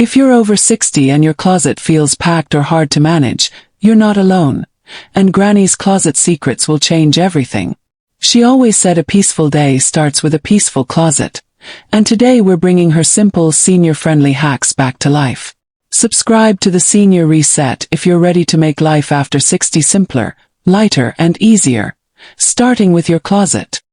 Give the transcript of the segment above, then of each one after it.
If you're over 60 and your closet feels packed or hard to manage, you're not alone. And Granny's closet secrets will change everything. She always said a peaceful day starts with a peaceful closet. And today we're bringing her simple, senior-friendly hacks back to life. Subscribe to the Senior Reset if you're ready to make life after 60 simpler, lighter, and easier, starting with your closet.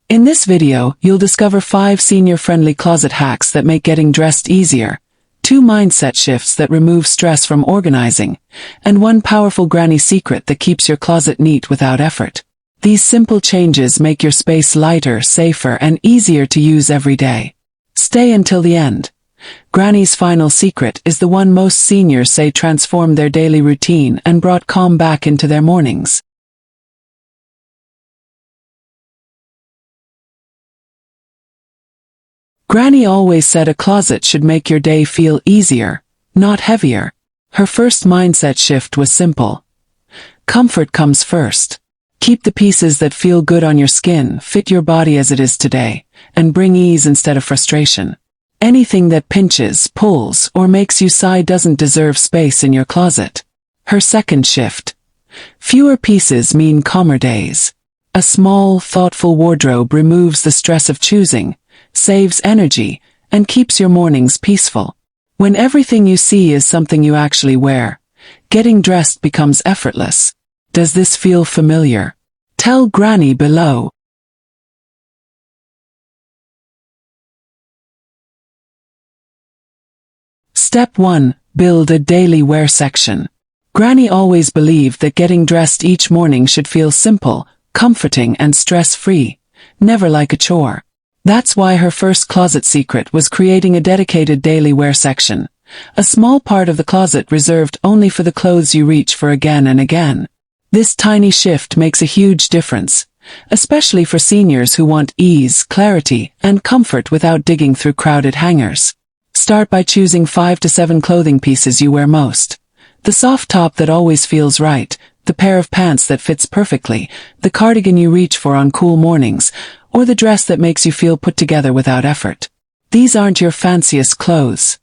In this video, you'll discover 5 senior-friendly closet hacks that make getting dressed easier, 2 mindset shifts that remove stress from organizing, and 1 powerful granny secret that keeps your closet neat without effort. These simple changes make your space lighter, safer, and easier to use every day. Stay until the end. Granny's final secret is the one most seniors say transformed their daily routine and brought calm back into their mornings. Granny always said a closet should make your day feel easier, not heavier. Her first mindset shift was simple. Comfort comes first. Keep the pieces that feel good on your skin, fit your body as it is today, and bring ease instead of frustration. Anything that pinches, pulls, or makes you sigh doesn't deserve space in your closet. Her second shift. Fewer pieces mean calmer days. A small, thoughtful wardrobe removes the stress of choosing, saves energy, and keeps your mornings peaceful. When everything you see is something you actually wear, getting dressed becomes effortless. Does this feel familiar? Tell Granny below. Step 1. Build a daily wear section. Granny always believed that getting dressed each morning should feel simple, comforting, and stress-free, never like a chore. That's why her first closet secret was creating a dedicated daily wear section, a small part of the closet reserved only for the clothes you reach for again and again. This tiny shift makes a huge difference, especially for seniors who want ease, clarity, and comfort without digging through crowded hangers. Start by choosing 5 to 7 clothing pieces you wear most. The soft top that always feels right, the pair of pants that fits perfectly, the cardigan you reach for on cool mornings, or the dress that makes you feel put together without effort. These aren't your fanciest clothes.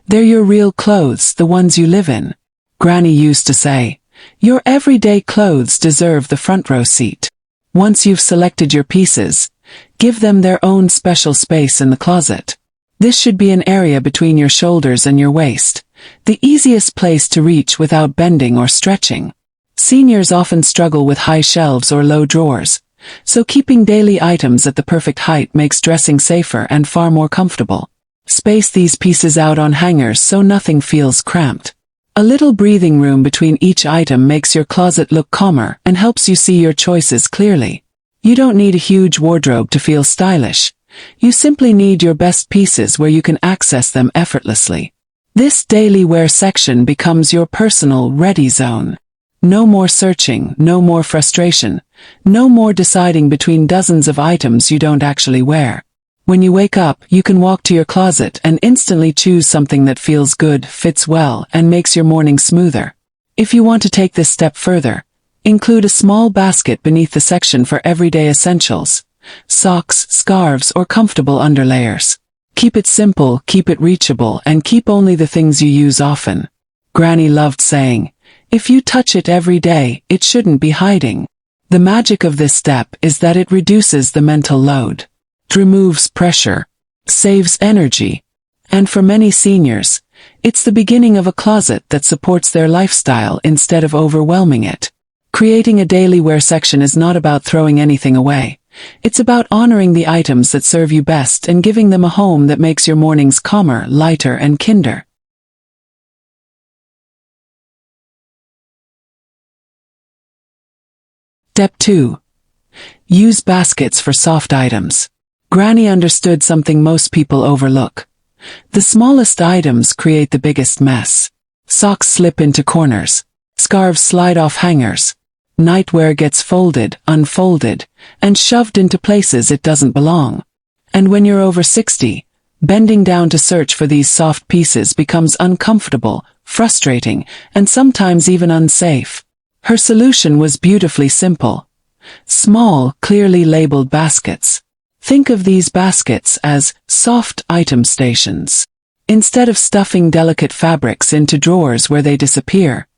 They're your real clothes, the ones you live in. Granny used to say, your everyday clothes deserve the front row seat. Once you've selected your pieces, give them their own special space in the closet. This should be an area between your shoulders and your waist, the easiest place to reach without bending or stretching. Seniors often struggle with high shelves or low drawers, so keeping daily items at the perfect height makes dressing safer and far more comfortable. Space these pieces out on hangers so nothing feels cramped. A little breathing room between each item makes your closet look calmer and helps you see your choices clearly. You don't need a huge wardrobe to feel stylish. You simply need your best pieces where you can access them effortlessly. This daily wear section becomes your personal ready zone. No more searching, no more frustration, no more deciding between dozens of items you don't actually wear. When you wake up, you can walk to your closet and instantly choose something that feels good, fits well, and makes your morning smoother. If you want to take this step further, include a small basket beneath the section for everyday essentials, socks, scarves, or comfortable underlayers. Keep it simple, keep it reachable, and keep only the things you use often. Granny loved saying, if you touch it every day, it shouldn't be hiding. The magic of this step is that it reduces the mental load. It removes pressure, saves energy, and for many seniors, it's the beginning of a closet that supports their lifestyle instead of overwhelming it. Creating a daily wear section is not about throwing anything away. It's about honoring the items that serve you best and giving them a home that makes your mornings calmer, lighter, and kinder. Step 2. Use baskets for soft items. Granny understood something most people overlook. The smallest items create the biggest mess. Socks slip into corners. Scarves slide off hangers. Nightwear gets folded, unfolded, and shoved into places it doesn't belong. And when you're over 60, bending down to search for these soft pieces becomes uncomfortable, frustrating, and sometimes even unsafe. Her solution was beautifully simple. Small, clearly labeled baskets. Think of these baskets as soft item stations. Instead of stuffing delicate fabrics into drawers where they disappear,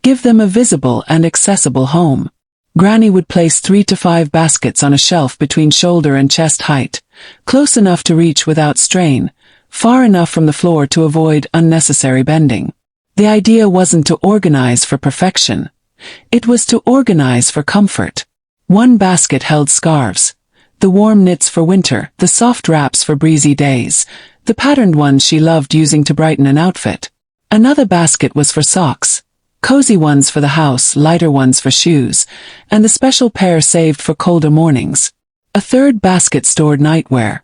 give them a visible and accessible home. Granny would place 3 to 5 baskets on a shelf between shoulder and chest height, close enough to reach without strain, far enough from the floor to avoid unnecessary bending. The idea wasn't to organize for perfection. It was to organize for comfort. One basket held scarves, the warm knits for winter, the soft wraps for breezy days, the patterned ones she loved using to brighten an outfit. Another basket was for socks, cozy ones for the house, lighter ones for shoes, and the special pair saved for colder mornings. A third basket stored nightwear.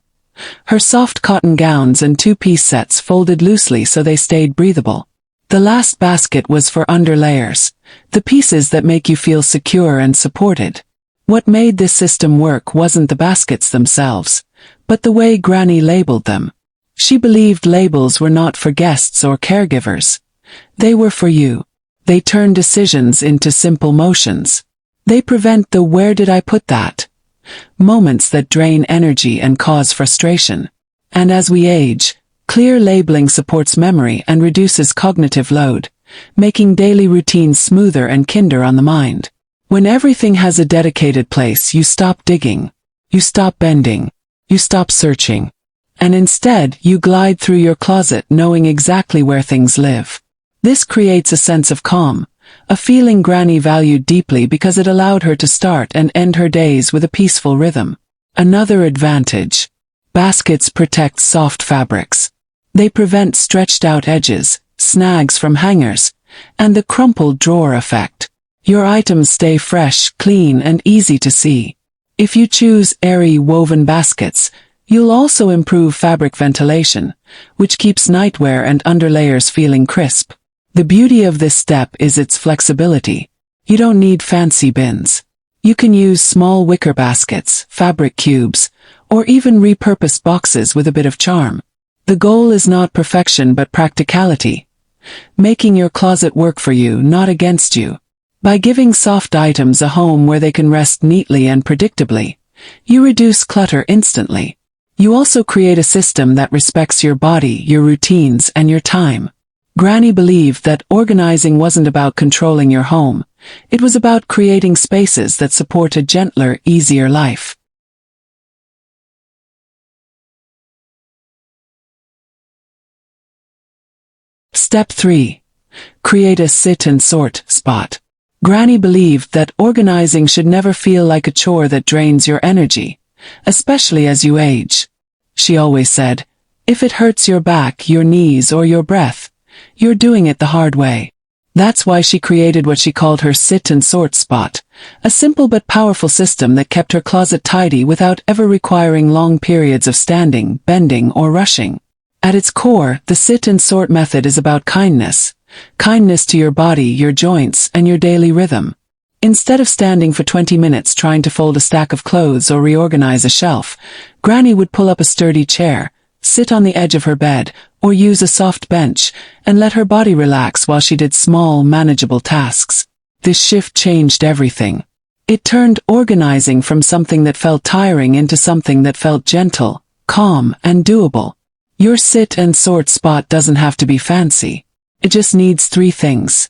Her soft cotton gowns and 2-piece sets folded loosely so they stayed breathable. The last basket was for underlayers, the pieces that make you feel secure and supported. What made this system work wasn't the baskets themselves, but the way Granny labeled them. She believed labels were not for guests or caregivers. They were for you. They turn decisions into simple motions. They prevent the "where did I put that?" moments that drain energy and cause frustration. And as we age, clear labeling supports memory and reduces cognitive load, making daily routines smoother and kinder on the mind. When everything has a dedicated place, you stop digging, you stop bending, you stop searching, and instead you glide through your closet knowing exactly where things live. This creates a sense of calm, a feeling Granny valued deeply because it allowed her to start and end her days with a peaceful rhythm. Another advantage: baskets protect soft fabrics. They prevent stretched out edges, snags from hangers, and the crumpled drawer effect. Your items stay fresh, clean, and easy to see. If you choose airy woven baskets, you'll also improve fabric ventilation, which keeps nightwear and underlayers feeling crisp. The beauty of this step is its flexibility. You don't need fancy bins. You can use small wicker baskets, fabric cubes, or even repurposed boxes with a bit of charm. The goal is not perfection but practicality, making your closet work for you, not against you. By giving soft items a home where they can rest neatly and predictably, you reduce clutter instantly. You also create a system that respects your body, your routines, and your time. Granny believed that organizing wasn't about controlling your home. It was about creating spaces that support a gentler, easier life. Step 3. Create a sit and sort spot. Granny believed that organizing should never feel like a chore that drains your energy, especially as you age. She always said, if it hurts your back, your knees, or your breath, you're doing it the hard way. That's why she created what she called her sit and sort spot, a simple but powerful system that kept her closet tidy without ever requiring long periods of standing, bending, or rushing. At its core, the sit and sort method is about kindness. Kindness to your body, your joints, and your daily rhythm. Instead of standing for 20 minutes trying to fold a stack of clothes or reorganize a shelf, Granny would pull up a sturdy chair, sit on the edge of her bed, or use a soft bench, and let her body relax while she did small, manageable tasks. This shift changed everything. It turned organizing from something that felt tiring into something that felt gentle, calm, and doable. Your sit and sort spot doesn't have to be fancy. It just needs 3 things: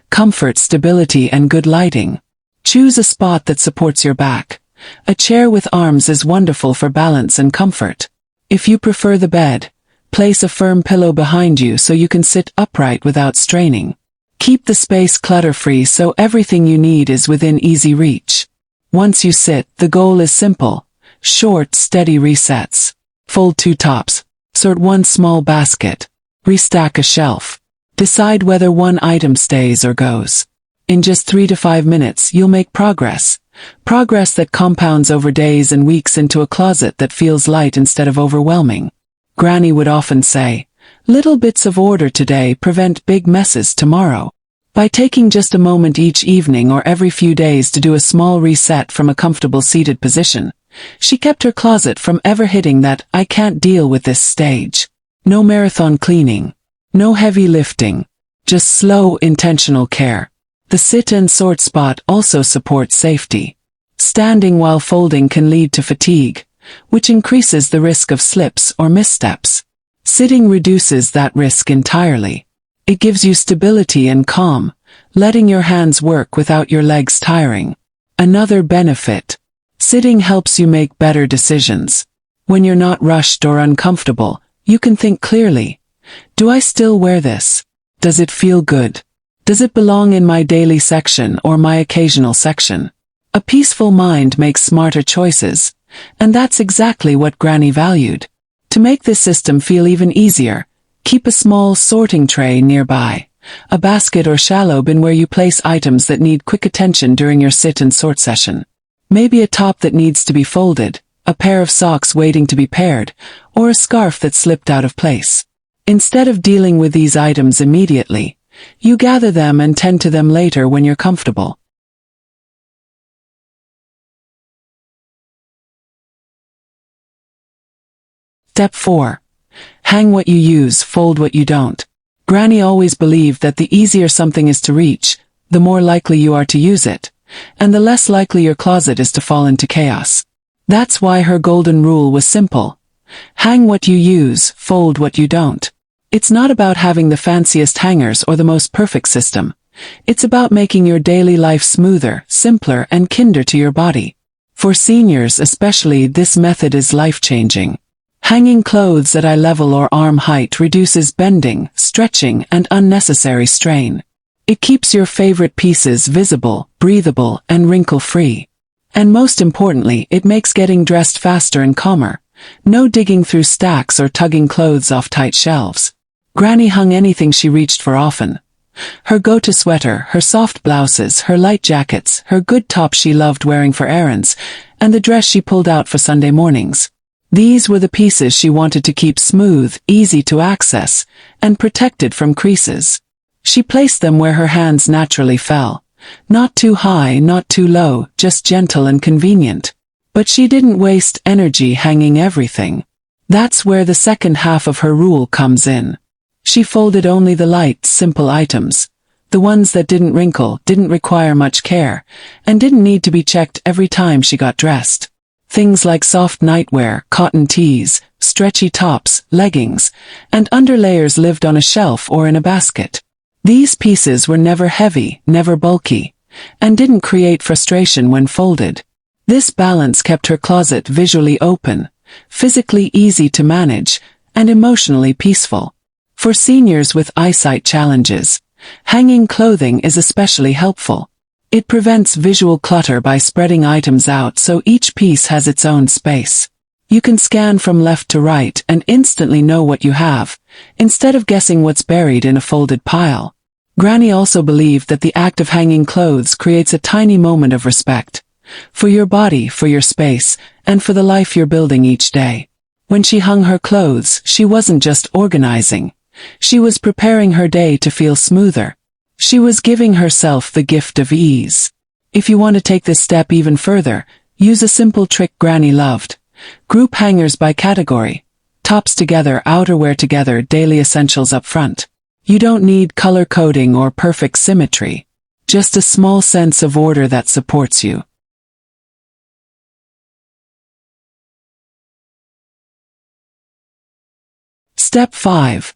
comfort, stability, and good lighting. Choose a spot that supports your back. A chair with arms is wonderful for balance and comfort. If you prefer the bed, place a firm pillow behind you so you can sit upright without straining. Keep the space clutter-free so everything you need is within easy reach. Once you sit, the goal is simple: short, steady resets. Fold 2 tops. Sort 1 small basket. Restack a shelf. Decide whether one item stays or goes. In just 3 to 5 minutes, you'll make progress. Progress that compounds over days and weeks into a closet that feels light instead of overwhelming. Granny would often say, little bits of order today prevent big messes tomorrow. By taking just a moment each evening or every few days to do a small reset from a comfortable seated position, she kept her closet from ever hitting that "I can't deal with this" stage. No marathon cleaning. No heavy lifting. Just slow, intentional care. The sit and sort spot also supports safety. Standing while folding can lead to fatigue, which increases the risk of slips or missteps. Sitting reduces that risk entirely. It gives you stability and calm, letting your hands work without your legs tiring. Another benefit. Sitting helps you make better decisions. When you're not rushed or uncomfortable, you can think clearly. Do I still wear this? Does it feel good? Does it belong in my daily section or my occasional section? A peaceful mind makes smarter choices, and that's exactly what Granny valued. To make this system feel even easier, keep a small sorting tray nearby, a basket or shallow bin where you place items that need quick attention during your sit and sort session. Maybe a top that needs to be folded, a pair of socks waiting to be paired, or a scarf that slipped out of place. Instead of dealing with these items immediately, you gather them and tend to them later when you're comfortable. Step 4. Hang what you use, fold what you don't. Granny always believed that the easier something is to reach, the more likely you are to use it, and the less likely your closet is to fall into chaos. That's why her golden rule was simple. Hang what you use, fold what you don't. It's not about having the fanciest hangers or the most perfect system. It's about making your daily life smoother, simpler, and kinder to your body. For seniors especially, this method is life-changing. Hanging clothes at eye level or arm height reduces bending, stretching, and unnecessary strain. It keeps your favorite pieces visible, breathable, and wrinkle-free. And most importantly, it makes getting dressed faster and calmer. No digging through stacks or tugging clothes off tight shelves. Granny hung anything she reached for often. Her go-to sweater, her soft blouses, her light jackets, her good top she loved wearing for errands, and the dress she pulled out for Sunday mornings. These were the pieces she wanted to keep smooth, easy to access, and protected from creases. She placed them where her hands naturally fell. Not too high, not too low, just gentle and convenient. But she didn't waste energy hanging everything. That's where the second half of her rule comes in. She folded only the light, simple items. The ones that didn't wrinkle, didn't require much care, and didn't need to be checked every time she got dressed. Things like soft nightwear, cotton tees, stretchy tops, leggings, and underlayers lived on a shelf or in a basket. These pieces were never heavy, never bulky, and didn't create frustration when folded. This balance kept her closet visually open, physically easy to manage, and emotionally peaceful. For seniors with eyesight challenges, hanging clothing is especially helpful. It prevents visual clutter by spreading items out so each piece has its own space. You can scan from left to right and instantly know what you have, instead of guessing what's buried in a folded pile. Granny also believed that the act of hanging clothes creates a tiny moment of respect. For your body, for your space, and for the life you're building each day. When she hung her clothes, she wasn't just organizing. She was preparing her day to feel smoother. She was giving herself the gift of ease. If you want to take this step even further, use a simple trick Granny loved. Group hangers by category. Tops together, outerwear together, daily essentials up front. You don't need color coding or perfect symmetry. Just a small sense of order that supports you. Step 5.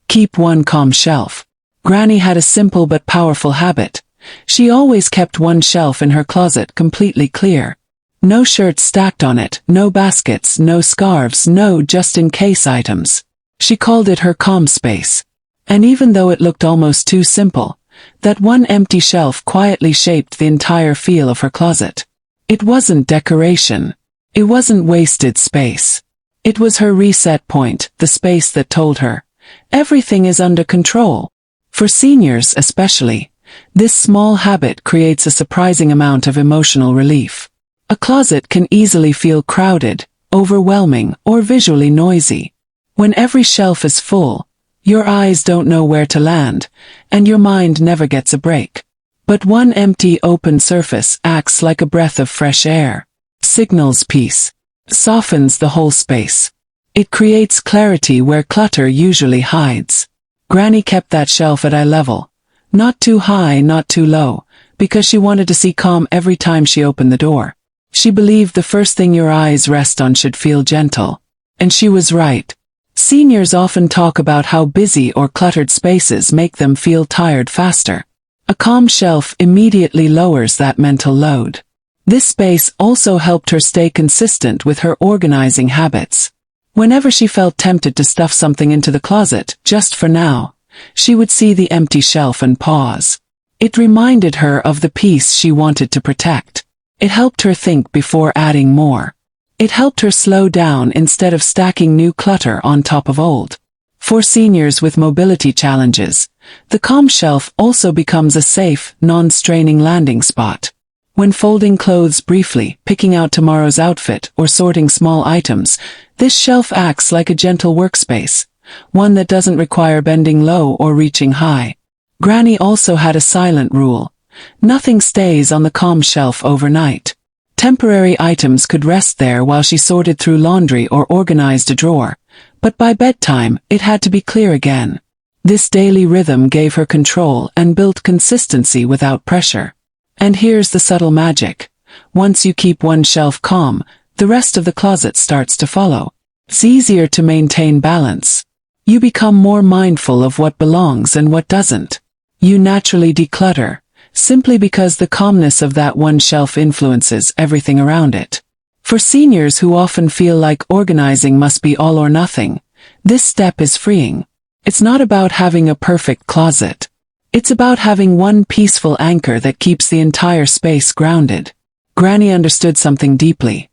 Keep one calm shelf. Granny had a simple but powerful habit. She always kept one shelf in her closet completely clear. No shirts stacked on it, no baskets, no scarves, no just-in-case items. She called it her calm space. And even though it looked almost too simple, that one empty shelf quietly shaped the entire feel of her closet. It wasn't decoration. It wasn't wasted space. It was her reset point, the space that told her, everything is under control. For seniors especially, this small habit creates a surprising amount of emotional relief. A closet can easily feel crowded, overwhelming, or visually noisy. When every shelf is full, your eyes don't know where to land, and your mind never gets a break. But one empty open surface acts like a breath of fresh air. Signals peace. Softens the whole space. It creates clarity where clutter usually hides. Granny kept that shelf at eye level. Not too high, not too low, because she wanted to see calm every time she opened the door. She believed the first thing your eyes rest on should feel gentle. And she was right. Seniors often talk about how busy or cluttered spaces make them feel tired faster. A calm shelf immediately lowers that mental load. This space also helped her stay consistent with her organizing habits. Whenever she felt tempted to stuff something into the closet, just for now, she would see the empty shelf and pause. It reminded her of the peace she wanted to protect. It helped her think before adding more. It helped her slow down instead of stacking new clutter on top of old. For seniors with mobility challenges, the calm shelf also becomes a safe, non-straining landing spot. When folding clothes briefly, picking out tomorrow's outfit, or sorting small items, this shelf acts like a gentle workspace, one that doesn't require bending low or reaching high. Granny also had a silent rule. Nothing stays on the calm shelf overnight. Temporary items could rest there while she sorted through laundry or organized a drawer, but by bedtime, it had to be clear again. This daily rhythm gave her control and built consistency without pressure. And here's the subtle magic. Once you keep one shelf calm, the rest of the closet starts to follow. It's easier to maintain balance. You become more mindful of what belongs and what doesn't. You naturally declutter, simply because the calmness of that one shelf influences everything around it. For seniors who often feel like organizing must be all or nothing, this step is freeing. It's not about having a perfect closet. It's about having one peaceful anchor that keeps the entire space grounded. Granny understood something deeply.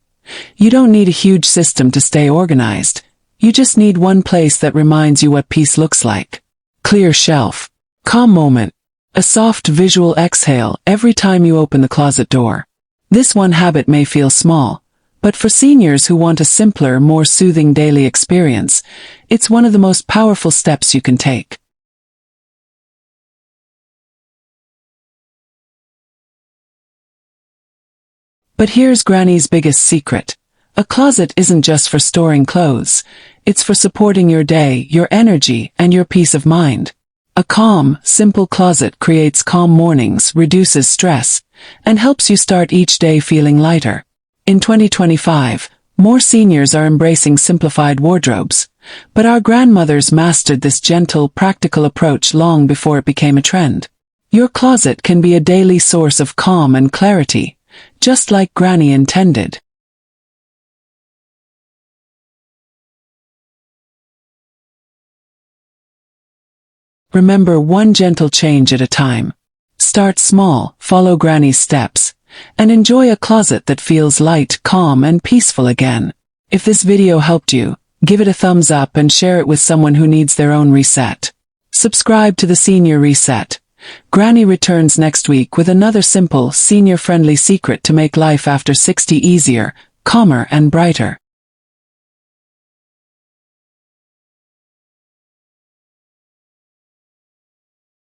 You don't need a huge system to stay organized. You just need one place that reminds you what peace looks like. Clear shelf. Calm moment. A soft visual exhale every time you open the closet door. This one habit may feel small, but for seniors who want a simpler, more soothing daily experience, it's one of the most powerful steps you can take. But here's Granny's biggest secret. A closet isn't just for storing clothes. It's for supporting your day, your energy, and your peace of mind. A calm, simple closet creates calm mornings, reduces stress, and helps you start each day feeling lighter. In 2025, more seniors are embracing simplified wardrobes, but our grandmothers mastered this gentle, practical approach long before it became a trend. Your closet can be a daily source of calm and clarity, just like Granny intended. Remember, one gentle change at a time. Start small, follow Granny's steps, and enjoy a closet that feels light, calm, and peaceful again. If this video helped you, give it a thumbs up and share it with someone who needs their own reset. Subscribe to the Senior Reset. Granny returns next week with another simple, senior-friendly secret to make life after 60 easier, calmer, and brighter.